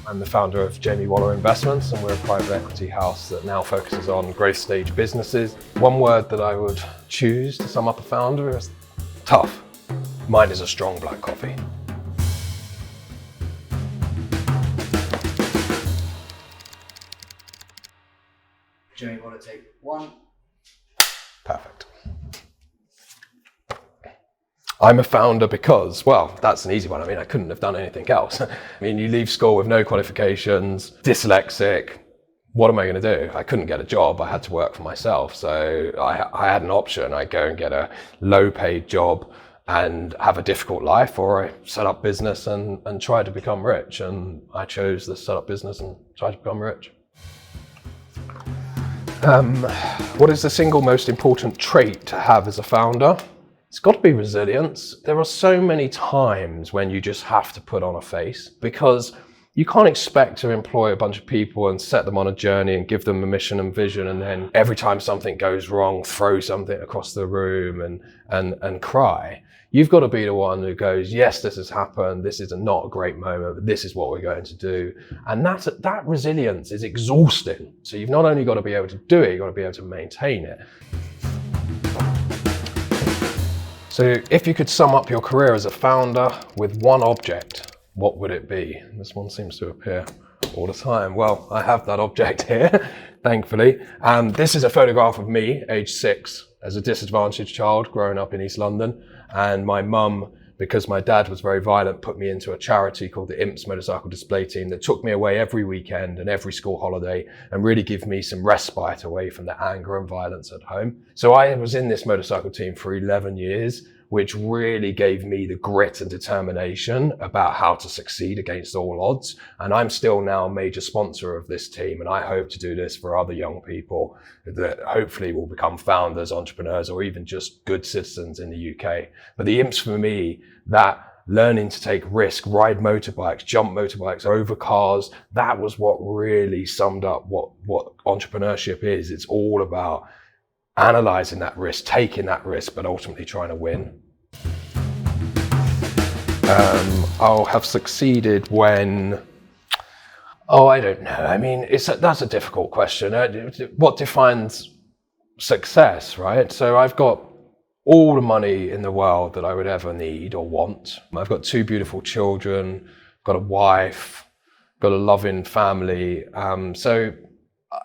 I'm the founder of Jamie Waller Investments, and we're a private equity house that now focuses on growth stage businesses. One word that I would choose to sum up a founder is tough. Mine is a strong black coffee. Jamie, want to take one? Perfect. I'm a founder because, well, that's an easy one. I mean, I couldn't have done anything else. I mean, you leave school with no qualifications, dyslexic. What am I going to do? I couldn't get a job. I had to work for myself. So I had an option. I go and get a low paid job and have a difficult life, or I set up business and try to become rich. And I chose the set up business and try to become rich. What is the single most important trait to have as a founder? It's got to be resilience. There are so many times when you just have to put on a face, because you can't expect to employ a bunch of people and set them on a journey and give them a mission and vision, and then every time something goes wrong, throw something across the room and cry. You've got to be the one who goes, yes, this has happened. This is not a great moment, but this is what we're going to do. And that resilience is exhausting. So you've not only got to be able to do it, you've got to be able to maintain it. So if you could sum up your career as a founder with one object, what would it be? This one seems to appear all the time. Well, I have that object here, thankfully. This is a photograph of me, age 6, as a disadvantaged child growing up in East London. And my mum, because my dad was very violent, put me into a charity called the Imps Motorcycle Display Team that took me away every weekend and every school holiday and really gave me some respite away from the anger and violence at home. So I was in this motorcycle team for 11 years, which really gave me the grit and determination about how to succeed against all odds. And I'm still now a major sponsor of this team. And I hope to do this for other young people that hopefully will become founders, entrepreneurs, or even just good citizens in the UK. But the Imps for me, that learning to take risk, ride motorbikes, jump motorbikes over cars, that was what really summed up what entrepreneurship is. It's all about analyzing that risk, taking that risk, but ultimately trying to win. I'll have succeeded when, I don't know. I mean, that's a difficult question. What defines success, right? So I've got all the money in the world that I would ever need or want. I've got 2 beautiful children, got a wife, got a loving family. So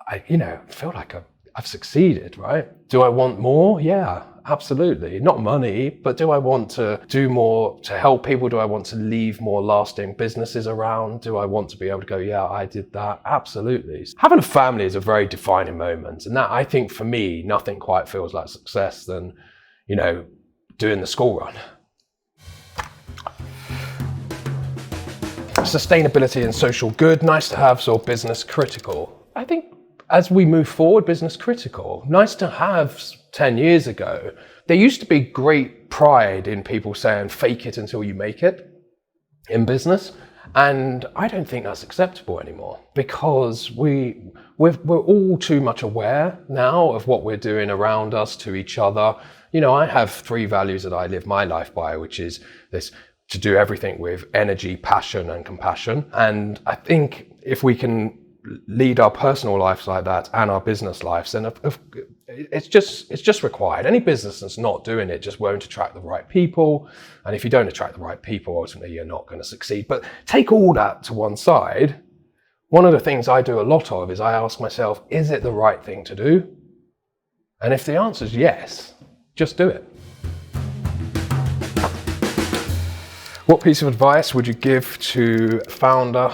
I feel like I've succeeded, right? Do I want more? Yeah, absolutely. Not money, but do I want to do more to help people? Do I want to leave more lasting businesses around? Do I want to be able to go, yeah, I did that? Absolutely. Having a family is a very defining moment. And that, I think for me, nothing quite feels like success than, doing the school run. Sustainability and social good, nice to have, or business critical. I think as we move forward, business critical. Nice to have 10 years ago. There used to be great pride in people saying, fake it until you make it in business. And I don't think that's acceptable anymore, because we're all too much aware now of what we're doing around us to each other. I have 3 values that I live my life by, which is this: to do everything with energy, passion, and compassion. And I think if we can lead our personal lives like that and our business lives, then it's just required. Any business that's not doing it just won't attract the right people. And if you don't attract the right people, ultimately you're not going to succeed. But take all that to one side. One of the things I do a lot of is I ask myself, is it the right thing to do? And if the answer is yes, just do it. What piece of advice would you give to a founder?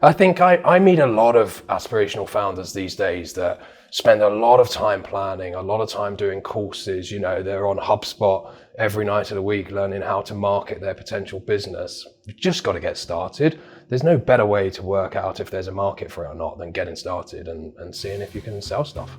I think I meet a lot of aspirational founders these days that spend a lot of time planning, a lot of time doing courses. They're on HubSpot every night of the week learning how to market their potential business. You've just got to get started. There's no better way to work out if there's a market for it or not than getting started and seeing if you can sell stuff.